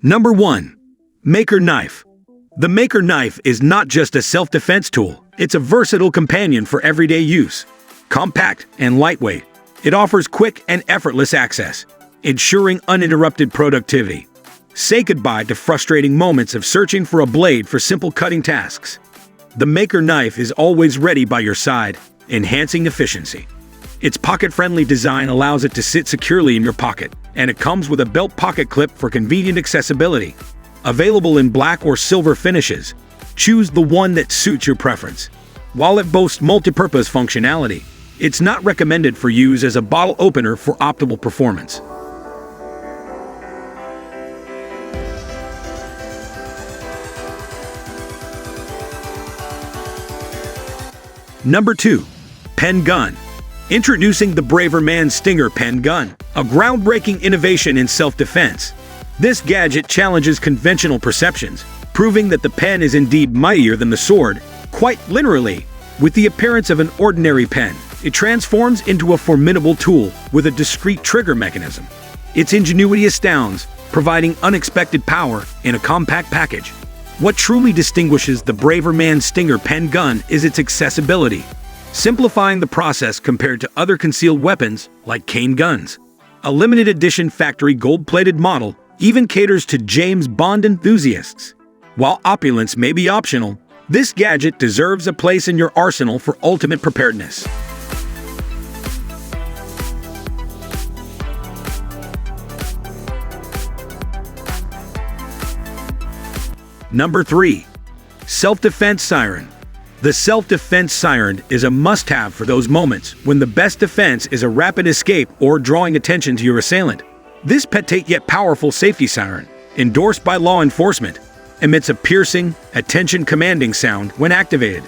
Number 1. Maker Knife. The Maker Knife is not just a self-defense tool, it's a versatile companion for everyday use. Compact and lightweight, it offers quick and effortless access, ensuring uninterrupted productivity. Say goodbye to frustrating moments of searching for a blade for simple cutting tasks. The Maker Knife is always ready by your side, enhancing efficiency. Its pocket-friendly design allows it to sit securely in your pocket, and it comes with a belt pocket clip for convenient accessibility. Available in black or silver finishes, choose the one that suits your preference. While it boasts multi-purpose functionality, it's not recommended for use as a bottle opener for optimal performance. Number 2. Pen Gun. Introducing the Braverman Stinger Pen Gun, a groundbreaking innovation in self-defense. This gadget challenges conventional perceptions, proving that the pen is indeed mightier than the sword, quite literally. With the appearance of an ordinary pen, it transforms into a formidable tool with a discreet trigger mechanism. Its ingenuity astounds, providing unexpected power in a compact package. What truly distinguishes the Braverman Stinger Pen Gun is its accessibility, simplifying the process compared to other concealed weapons like cane guns. A limited edition factory gold-plated model even caters to James Bond enthusiasts. While opulence may be optional, this gadget deserves a place in your arsenal for ultimate preparedness. Number 3. Self-Defense Siren. The self-defense siren is a must-have for those moments when the best defense is a rapid escape or drawing attention to your assailant. This petite yet powerful safety siren, endorsed by law enforcement, emits a piercing, attention-commanding sound when activated.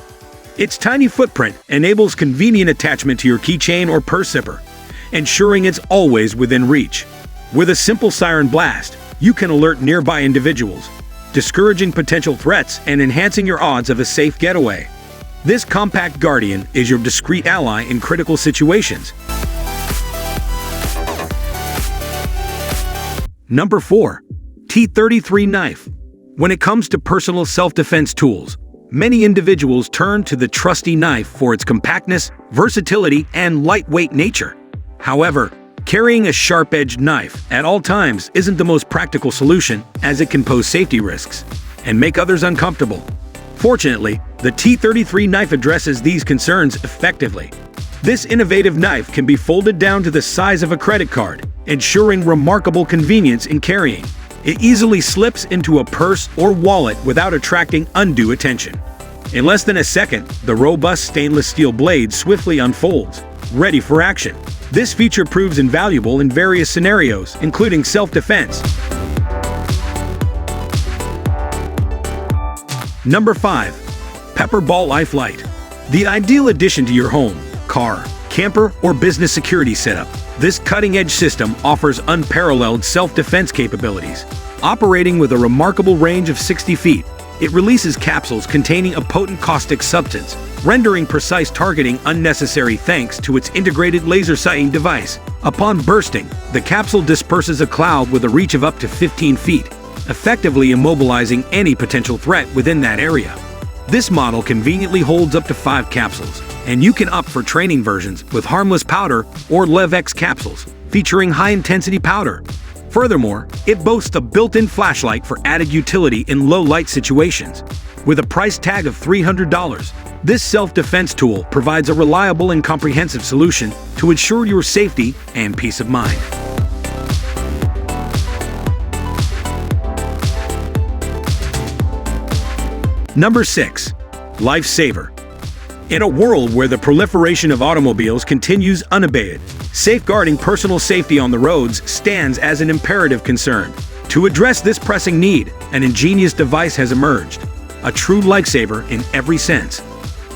Its tiny footprint enables convenient attachment to your keychain or purse zipper, ensuring it's always within reach. With a simple siren blast, you can alert nearby individuals, discouraging potential threats and enhancing your odds of a safe getaway. This compact guardian is your discreet ally in critical situations. Number 4. T33 Knife. When it comes to personal self-defense tools, many individuals turn to the trusty knife for its compactness, versatility, and lightweight nature. However, carrying a sharp-edged knife at all times isn't the most practical solution, as it can pose safety risks and make others uncomfortable. Fortunately, the T33 knife addresses these concerns effectively. This innovative knife can be folded down to the size of a credit card, ensuring remarkable convenience in carrying. It easily slips into a purse or wallet without attracting undue attention. In less than a second, the robust stainless steel blade swiftly unfolds, ready for action. This feature proves invaluable in various scenarios, including self-defense. Number 5. Pepperball Life Light. The ideal addition to your home, car, camper, or business security setup, this cutting-edge system offers unparalleled self-defense capabilities. Operating with a remarkable range of 60 feet, it releases capsules containing a potent caustic substance, rendering precise targeting unnecessary thanks to its integrated laser sighting device. Upon bursting, the capsule disperses a cloud with a reach of up to 15 feet, effectively immobilizing any potential threat within that area. This model conveniently holds up to 5 capsules, and you can opt for training versions with harmless powder or LevX capsules, featuring high-intensity powder. Furthermore, it boasts a built-in flashlight for added utility in low-light situations. With a price tag of $300, this self-defense tool provides a reliable and comprehensive solution to ensure your safety and peace of mind. Number 6. Lifesaver. In a world where the proliferation of automobiles continues unabated, safeguarding personal safety on the roads stands as an imperative concern. To address this pressing need, an ingenious device has emerged, a true lifesaver in every sense.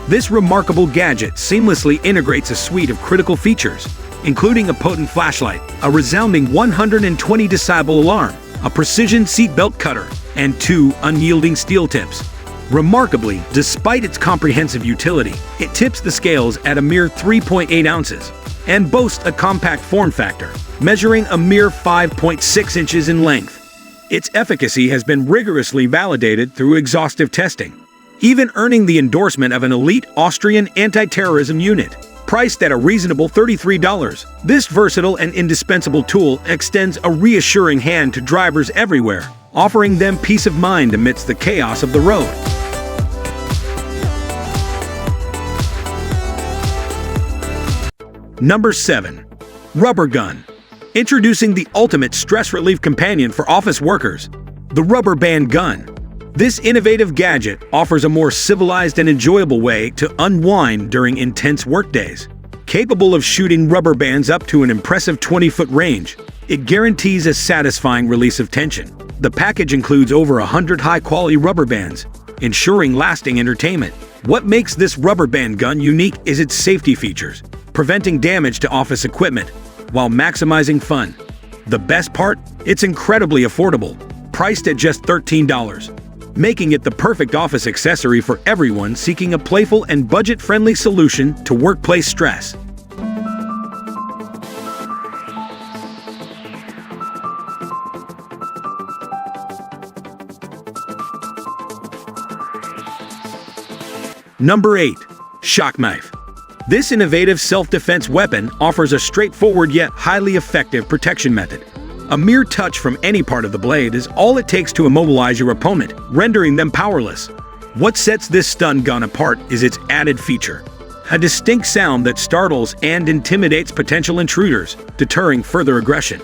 This remarkable gadget seamlessly integrates a suite of critical features, including a potent flashlight, a resounding 120 decibel alarm, a precision seatbelt cutter, and 2 unyielding steel tips. Remarkably, despite its comprehensive utility, it tips the scales at a mere 3.8 ounces and boasts a compact form factor, measuring a mere 5.6 inches in length. Its efficacy has been rigorously validated through exhaustive testing, even earning the endorsement of an elite Austrian anti-terrorism unit. Priced at a reasonable $33, this versatile and indispensable tool extends a reassuring hand to drivers everywhere, offering them peace of mind amidst the chaos of the road. Number 7. Rubber Gun. Introducing the ultimate stress relief companion for office workers, the Rubber Band Gun. This innovative gadget offers a more civilized and enjoyable way to unwind during intense workdays. Capable of shooting rubber bands up to an impressive 20-foot range, it guarantees a satisfying release of tension. The package includes over 100 high-quality rubber bands, ensuring lasting entertainment. What makes this rubber band gun unique is its safety features, preventing damage to office equipment while maximizing fun. The best part? It's incredibly affordable, priced at just $13. Making it the perfect office accessory for everyone seeking a playful and budget-friendly solution to workplace stress. Number 8. Shock Knife. This innovative self-defense weapon offers a straightforward yet highly effective protection method. A mere touch from any part of the blade is all it takes to immobilize your opponent, rendering them powerless. What sets this stun gun apart is its added feature: a distinct sound that startles and intimidates potential intruders, deterring further aggression.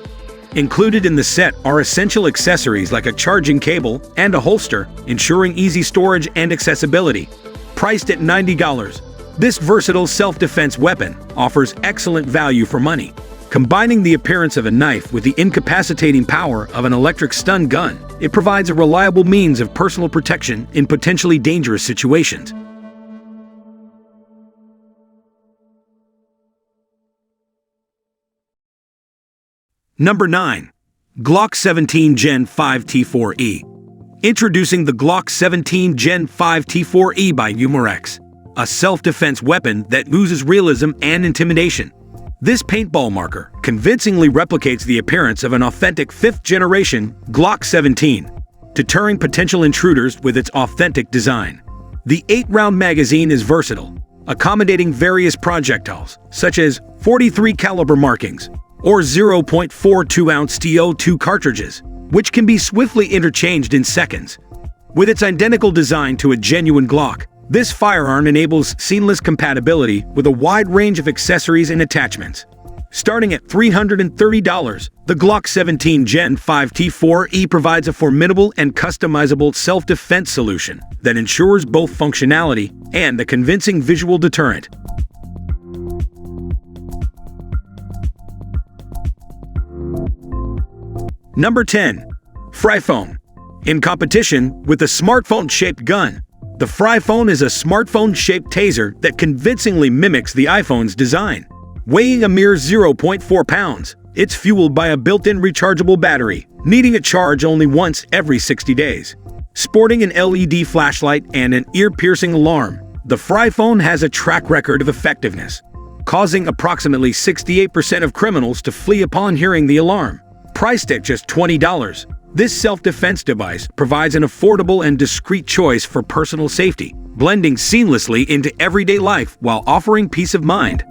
Included in the set are essential accessories like a charging cable and a holster, ensuring easy storage and accessibility. Priced at $90, this versatile self-defense weapon offers excellent value for money. Combining the appearance of a knife with the incapacitating power of an electric stun gun, it provides a reliable means of personal protection in potentially dangerous situations. Number 9. Glock 17 Gen 5 T4E. Introducing the Glock 17 Gen 5 T4E by Umarex, a self-defense weapon that oozes realism and intimidation. This paintball marker convincingly replicates the appearance of an authentic 5th-generation Glock 17, deterring potential intruders with its authentic design. The 8-round magazine is versatile, accommodating various projectiles, such as 43 caliber markings or 0.42-ounce TO2 cartridges, which can be swiftly interchanged in seconds. With its identical design to a genuine Glock, this firearm enables seamless compatibility with a wide range of accessories and attachments. Starting at $330, the Glock 17 Gen 5 T4E provides a formidable and customizable self-defense solution that ensures both functionality and a convincing visual deterrent. Number 10. Fryphone. In competition with the smartphone-shaped gun, the Fryphone is a smartphone-shaped taser that convincingly mimics the iPhone's design. Weighing a mere 0.4 pounds, it's fueled by a built-in rechargeable battery, needing a charge only once every 60 days. Sporting an LED flashlight and an ear-piercing alarm, the Fryphone has a track record of effectiveness, causing approximately 68% of criminals to flee upon hearing the alarm. Priced at just $20, this self-defense device provides an affordable and discreet choice for personal safety, blending seamlessly into everyday life while offering peace of mind.